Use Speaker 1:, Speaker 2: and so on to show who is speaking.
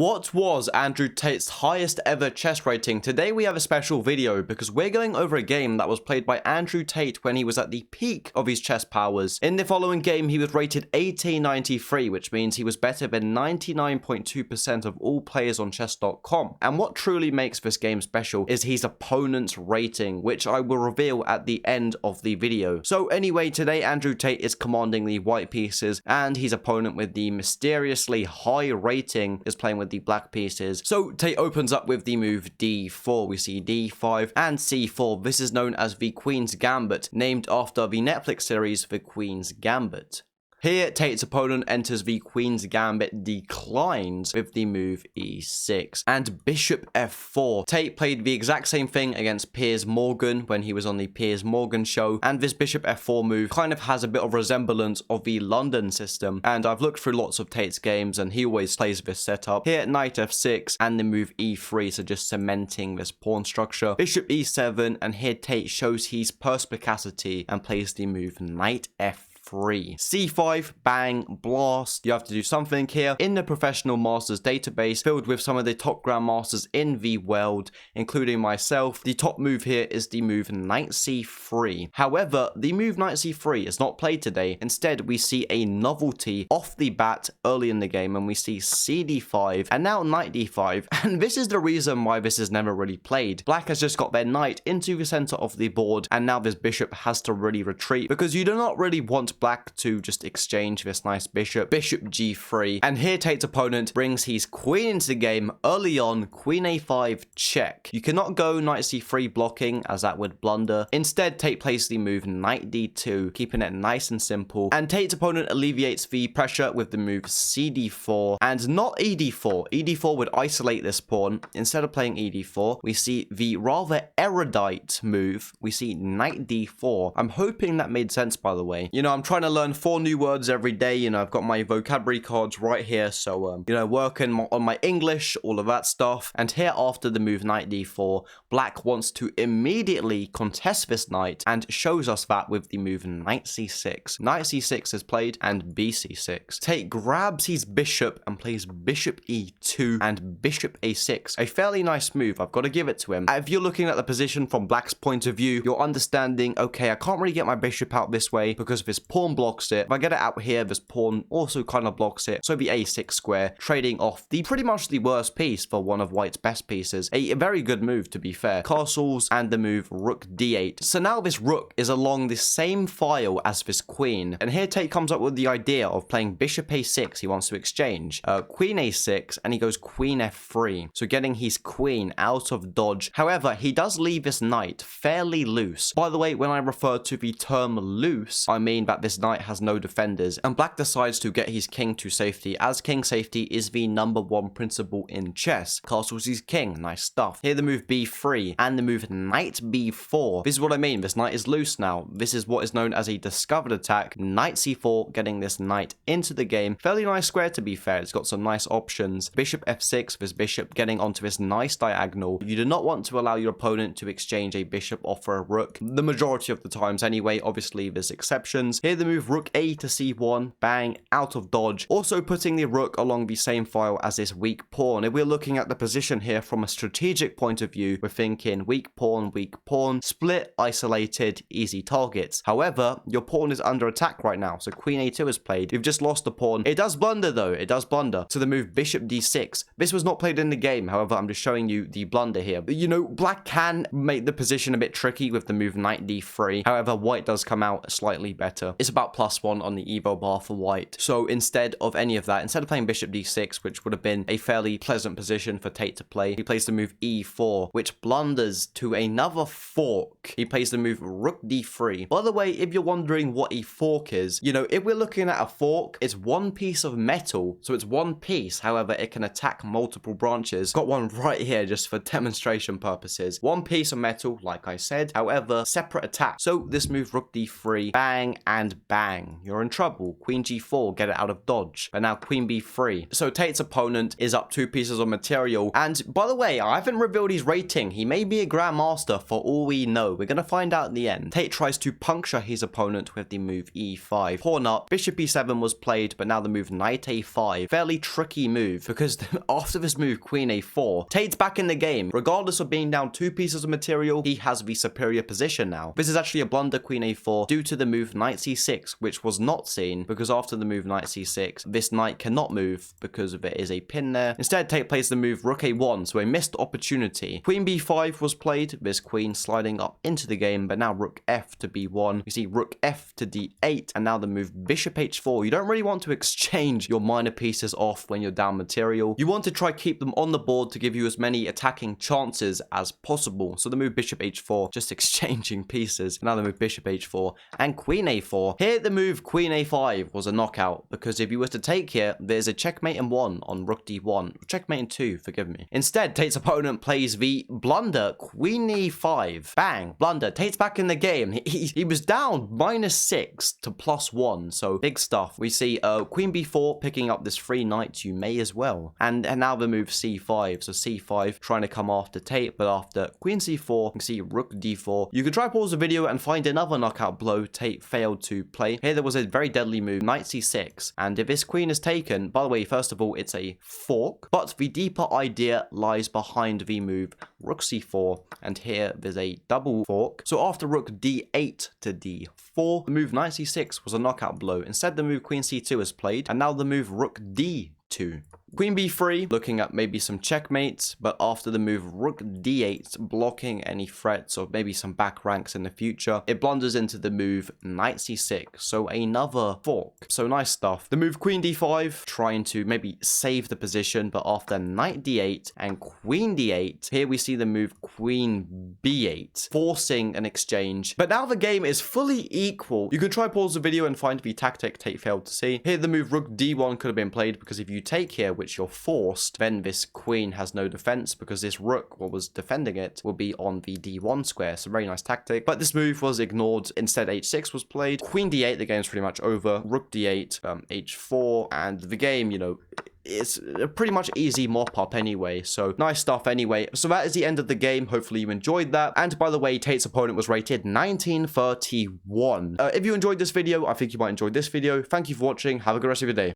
Speaker 1: What was Andrew Tate's highest ever chess rating? Today we have a special video because we're going over a game that was played by Andrew Tate when he was at the peak of his chess powers. In the following game, he was rated 1893, which means he was better than 99.2% of all players on chess.com. And what truly makes this game special is his opponent's rating, which I will reveal at the end of the video. So anyway, today Andrew Tate is commanding the white pieces, and his opponent with the mysteriously high rating is playing with the black pieces. So Tate opens up with the move d4. We see d5 and c4. This is known as the Queen's Gambit, named after the Netflix series The Queen's Gambit. Here, Tate's opponent enters the Queen's Gambit, declines with the move e6 and bishop f4. Tate played the exact same thing against Piers Morgan when he was on the Piers Morgan show, and this bishop f4 move kind of has a bit of resemblance of the London system, and I've looked through lots of Tate's games and he always plays this setup. Here, knight f6 and the move e3, so just cementing this pawn structure. Bishop e7, and here Tate shows his perspicacity and plays the move knight f3. C5, bang, blast. You have to do something here. In the professional masters database filled with some of the top grandmasters in the world, including myself, the top move here is the move knight c3. However, the move knight c3 is not played today. Instead, we see a novelty off the bat early in the game, and we see cd5 and now knight d5, and this is the reason why this is never really played. Black has just got their knight into the center of the board, and now this bishop has to really retreat because you do not really want black to just exchange this nice bishop. Bishop g3, and here Tate's opponent brings his queen into the game early on. Queen a5 check. You cannot go knight c3 blocking, as that would blunder. Instead, Tate plays the move knight d2, keeping it nice and simple, and Tate's opponent alleviates the pressure with the move cd4 and not ed4. ed4 would isolate this pawn. Instead of playing ed4, we see the rather erudite move. We see knight d4. I'm hoping that made sense, by the way. You know, I'm trying to learn 4 new words every day. You know, I've got my vocabulary cards right here, so you know, working on my English, all of that stuff. And here, after the move knight d4, black wants to immediately contest this knight and shows us that with the move knight c6. Knight c6 is played and bc6. Tate grabs his bishop and plays bishop e2 and bishop a6. A fairly nice move, I've got to give it to him. If you're looking at the position from black's point of view, you're understanding, okay, I can't really get my bishop out this way because this pawn blocks it. If I get it out here, this pawn also kind of blocks it. So the a6 square, trading off the pretty much the worst piece for one of white's best pieces. A very good move, to be fair. Castles and the move rook d8. So now this rook is along the same file as this queen. And here Tate comes up with the idea of playing bishop a6. He wants to exchange queen a6, and he goes queen f3. So getting his queen out of dodge. However, he does leave this knight fairly loose. By the way, when I refer to the term loose, I mean that this knight has no defenders, and black decides to get his king to safety, as king safety is the #1 principle in chess. Castles is king, nice stuff. Here the move b3 and the move knight b4. This is what I mean, this knight is loose now. This is what is known as a discovered attack. Knight c4, getting this knight into the game. Fairly nice square, to be fair. It's got some nice options. Bishop f6, this bishop getting onto this nice diagonal. You do not want to allow your opponent to exchange a bishop off for a rook, the majority of the times anyway. Obviously there's exceptions. Here the move rook a to c1, bang, out of dodge. Also putting the rook along the same file as this weak pawn. If we're looking at the position here from a strategic point of view, we're thinking weak pawn, split, isolated, easy targets. However, your pawn is under attack right now, so queen a2 is played. You've just lost the pawn. It does blunder though, it does blunder. To the move bishop d6. This was not played in the game, however, I'm just showing you the blunder here. You know, black can make the position a bit tricky with the move knight d3. However, white does come out slightly better. It's about +1 on the evo bar for white. So instead of any of that, instead of playing bishop d6, which would have been a fairly pleasant position for Tate to play, he plays the move e4, which blunders to another fork. He plays the move rook d3. By the way, if you're wondering what a fork is, you know, if we're looking at a fork, it's one piece of metal, so it's one piece. However, it can attack multiple branches. Got one right here just for demonstration purposes. One piece of metal, like I said, however, separate attack. So this move rook d3, bang, and and bang, you're in trouble. Queen g4, get it out of dodge. But now queen b3. So Tate's opponent is up 2 pieces of material. And by the way, I haven't revealed his rating. He may be a grandmaster for all we know. We're going to find out in the end. Tate tries to puncture his opponent with the move e5. Pawn up, bishop e7 was played, but now the move knight a5. Fairly tricky move, because after this move queen a4, Tate's back in the game. Regardless of being down 2 pieces of material, he has the superior position now. This is actually a blunder, queen a4, due to the move knight c6, which was not seen, because after the move knight c6, this knight cannot move because there is a pin there. Instead, Tate plays the move rook a1, so a missed opportunity. Queen b5 was played, this queen sliding up into the game, but now rook f to b1. You see rook f to d8, and now the move bishop h4. You don't really want to exchange your minor pieces off when you're down material. You want to try keep them on the board to give you as many attacking chances as possible. So the move bishop h4, just exchanging pieces. Now the move bishop h4 and queen a4. Here the move queen a5 was a knockout, because if you were to take here, there's a checkmate in 1 on rook d1. Checkmate in 2, forgive me. Instead, Tate's opponent plays the blunder, queen e5. Bang, blunder. Tate's back in the game. He was down -6 to +1, so big stuff. We see queen b4 picking up this free knight, you may as well. And now the move c5. So c5 trying to come after Tate, but after queen c4, you can see rook d4. You could try pause the video and find another knockout blow Tate failed to play. Here there was a very deadly move, knight c6. And if this queen is taken, by the way, first of all, it's a fork, but the deeper idea lies behind the move rook c4, and here there's a double fork. So after rook d8 to d4, the move knight c6 was a knockout blow. Instead, the move queen c2 is played, and now the move rook d2. Queen b3, looking at maybe some checkmates, but after the move rook d8, blocking any threats or maybe some back ranks in the future, it blunders into the move knight c6, so another fork. So nice stuff. The move queen d5, trying to maybe save the position, but after knight d8 and queen d8, here we see the move queen b8, forcing an exchange. But now the game is fully equal. You can try pause the video and find the tactic Tate failed to see. Here the move rook d1 could have been played, because if you take here, which you're forced, then this queen has no defense, because this rook, what was defending it, will be on the d1 square. So very nice tactic, but this move was ignored. Instead, h6 was played. Queen d8, the game's pretty much over. Rook d8, h4, and the game, you know, it's a pretty much easy mop-up anyway, so nice stuff anyway. So that is the end of the game. Hopefully you enjoyed that. And by the way, Tate's opponent was rated 1931. If you enjoyed this video, I think you might enjoy this video. Thank you for watching. Have a good rest of your day.